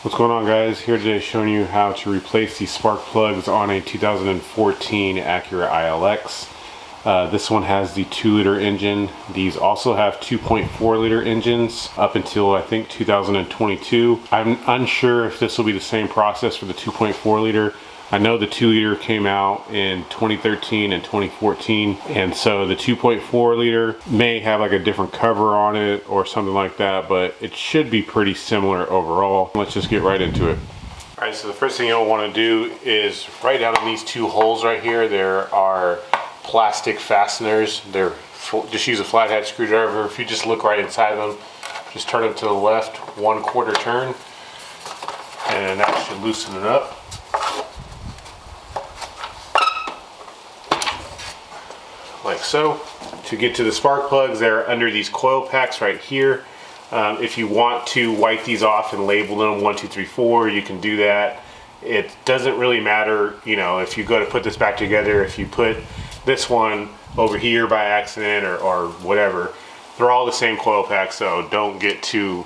What's going on, guys? Here today showing you how to replace these spark plugs on a 2014 Acura ILX. This one has the 2-liter engine. These also have 2.4-liter engines up until I think 2022. I'm unsure if this will be the same process for the 2.4-liter. I know the 2-liter came out in 2013 and 2014, and so the 2.4-liter may have like a different cover on it or something like that, but it should be pretty similar overall. Let's just get right into it. All right, so the first thing you'll want to do is right down in these two holes right here, there are plastic fasteners. They're just use a flathead screwdriver. If you just look right inside them, just turn them to the left 1/4 turn, and that should loosen it up. Like so. To get to the spark plugs, they're under these coil packs right here. If you want to wipe these off and label them 1, 2, 3, 4, you can do that. It doesn't really matter, you know, if you go to put this back together, if you put this one over here by accident or whatever, they're all the same coil pack, so don't get too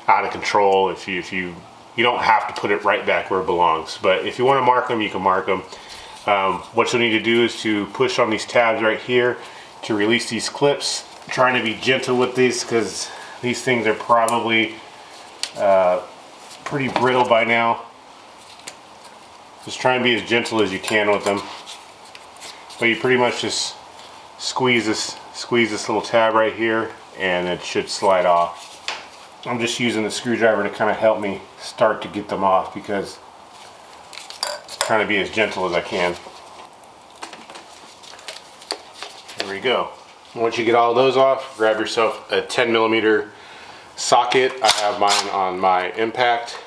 out of control. If you don't have to put it right back where it belongs, but if you want to mark them, you can mark them. What you'll need to do is to push on these tabs right here to release these clips. I'm trying to be gentle with these because these things are probably pretty brittle by now. Just try and be as gentle as you can with them. But you pretty much just squeeze this little tab right here and it should slide off. I'm just using the screwdriver to kind of help me start to get them off because trying to be as gentle as I can. There we go. Once you get all those off, grab yourself a 10mm socket. I have mine on my impact.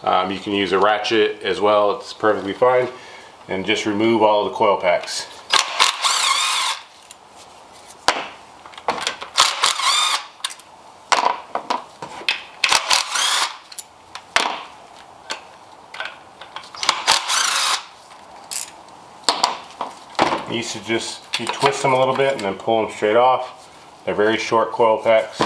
You can use a ratchet as well, it's perfectly fine. And just remove all of the coil packs. You twist them a little bit and then pull them straight off. They're very short coil packs.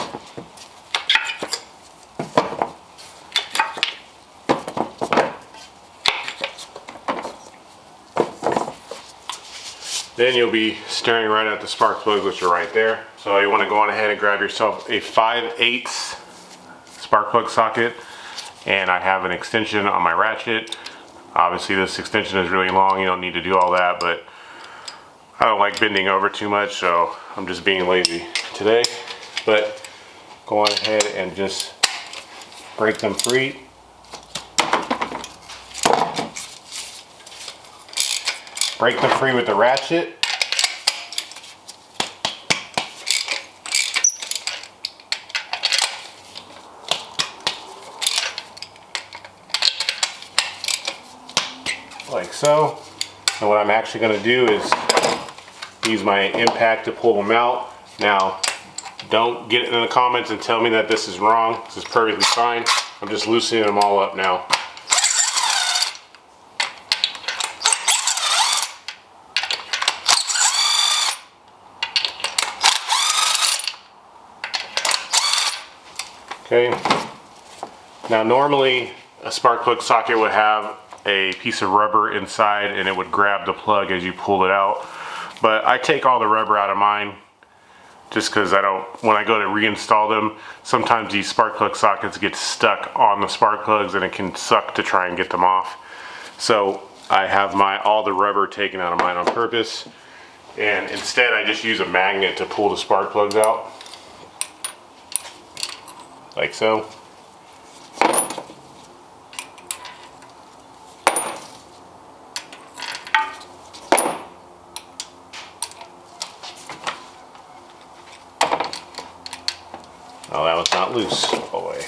Then you'll be staring right at the spark plugs, which are right there. So you want to go on ahead and grab yourself a 5/8 spark plug socket, and I have an extension on my ratchet. Obviously this extension is really long, you don't need to do all that, but I don't like bending over too much, so I'm just being lazy today. But go on ahead and just break them free. Break them free with the ratchet. Like so. And what I'm actually going to do is use my impact to pull them out. Now, don't get in the comments and tell me that this is wrong. This is perfectly fine. I'm just loosening them all up now. Okay. Now, normally a spark plug socket would have a piece of rubber inside and it would grab the plug as you pull it out. But I take all the rubber out of mine just because when I go to reinstall them, sometimes these spark plug sockets get stuck on the spark plugs and it can suck to try and get them off. So I have all the rubber taken out of mine on purpose, and instead I just use a magnet to pull the spark plugs out. Like so. Oh, that was not loose all the way.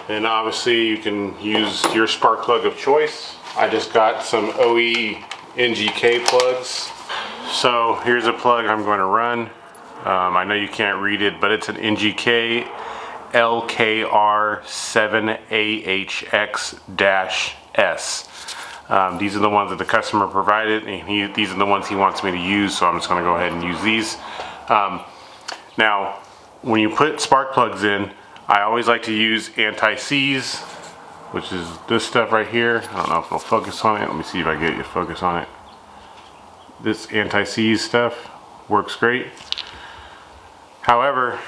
And obviously you can use your spark plug of choice. I just got some OE NGK plugs. So here's a plug I'm going to run. I know you can't read it, but it's an NGK LKR7AHX-S. These are the ones that the customer provided, and these are the ones he wants me to use, so I'm just going to go ahead and use these. Now, when you put spark plugs in, I always like to use anti-seize, which is this stuff right here. I don't know if it'll focus on it. Let me see if I get you to focus on it. This anti-seize stuff works great. However,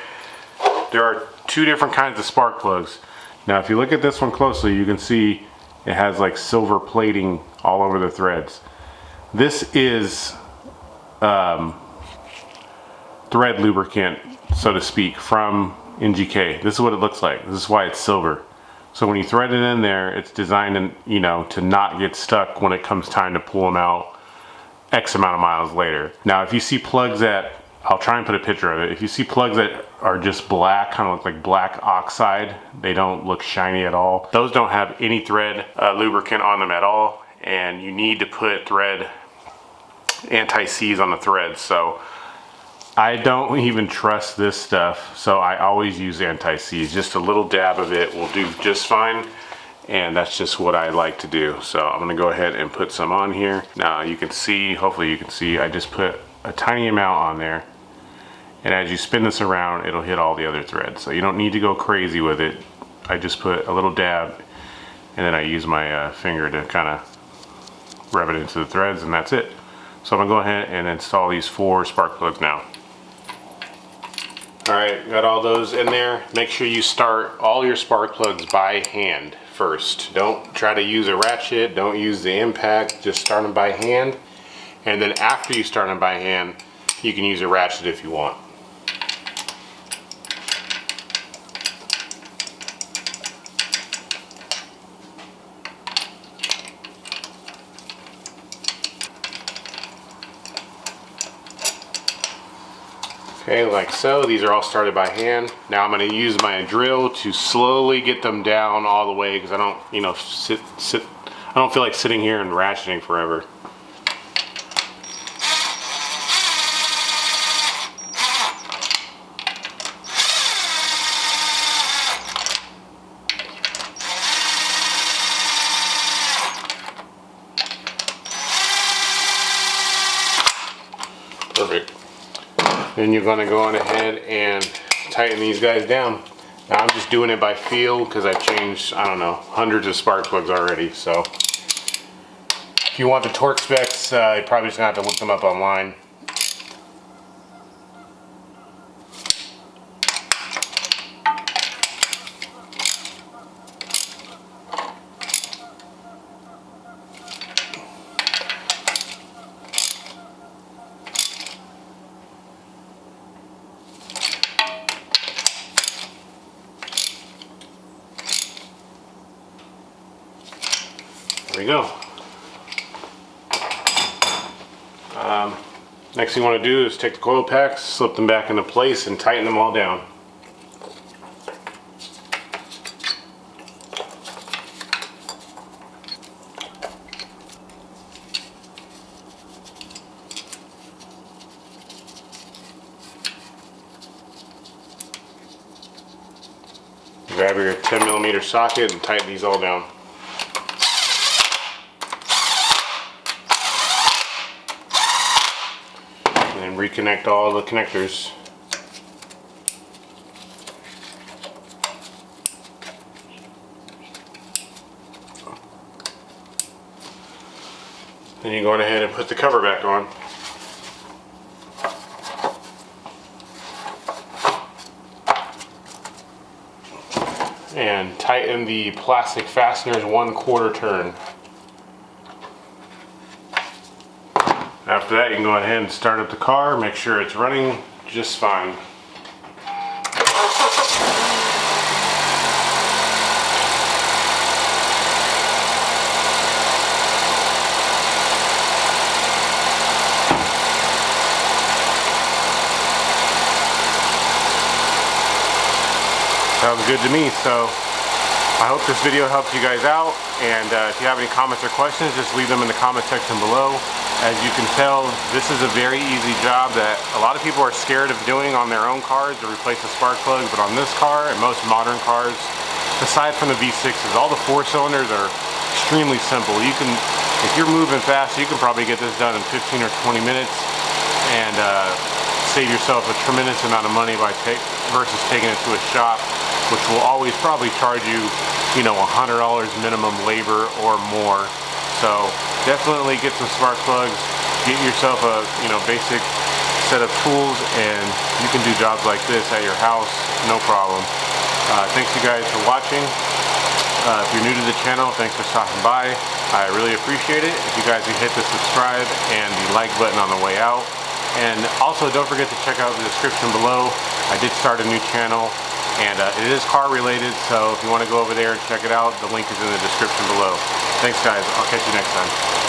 there are two different kinds of spark plugs. Now, if you look at this one closely, you can see it has like silver plating all over the threads. This is thread lubricant, so to speak, from NGK. This is what it looks like. This is why it's silver. So when you thread it in there, it's designed to not get stuck when it comes time to pull them out X amount of miles later. Now, if you see plugs that, I'll try and put a picture of it. If you see plugs that are just black, kind of look like black oxide, they don't look shiny at all. Those don't have any thread lubricant on them at all, and you need to put thread anti-seize on the threads. So I don't even trust this stuff, so I always use anti-seize. Just a little dab of it will do just fine, and that's just what I like to do. So I'm gonna go ahead and put some on here. Now you can see, hopefully you can see, I just put a tiny amount on there. And as you spin this around, it'll hit all the other threads. So you don't need to go crazy with it. I just put a little dab, and then I use my finger to kind of rub it into the threads, and that's it. So I'm gonna go ahead and install these 4 spark plugs now. All right, got all those in there. Make sure you start all your spark plugs by hand first. Don't try to use a ratchet, don't use the impact, just start them by hand. And then after you start them by hand, you can use a ratchet if you want. Okay, like so. These are all started by hand. Now I'm going to use my drill to slowly get them down all the way, because I don't, I don't feel like sitting here and ratcheting forever. Perfect. Then you're going to go on ahead and tighten these guys down. Now I'm just doing it by feel because I've changed, I don't know, hundreds of spark plugs already. So if you want the torque specs, you're probably just going to have to look them up online. There we go. Next thing you want to do is take the coil packs, slip them back into place, and tighten them all down. Grab your 10mm socket and tighten these all down. And reconnect all the connectors. Then you go ahead and put the cover back on. And tighten the plastic fasteners 1/4 turn. After that, you can go ahead and start up the car, make sure it's running just fine. Sounds good to me. So I hope this video helped you guys out, and if you have any comments or questions, just leave them in the comment section below. As you can tell, this is a very easy job that a lot of people are scared of doing on their own cars to replace the spark plugs, but on this car and most modern cars, aside from the V6s, all the 4 cylinders are extremely simple. You can if you're moving fast, you can probably get this done in 15 or 20 minutes and save yourself a tremendous amount of money by versus taking it to a shop, which will always probably charge you, you know, $100 minimum labor or more. So definitely get some spark plugs, get yourself a, you know, basic set of tools, and you can do jobs like this at your house, no problem. Thanks you guys for watching. If you're new to the channel, thanks for stopping by. I really appreciate it. If you guys can hit the subscribe and the like button on the way out. And also don't forget to check out the description below. I did start a new channel, and it is car related, so if you want to go over there and check it out, the link is in the description below. Thanks guys, I'll catch you next time.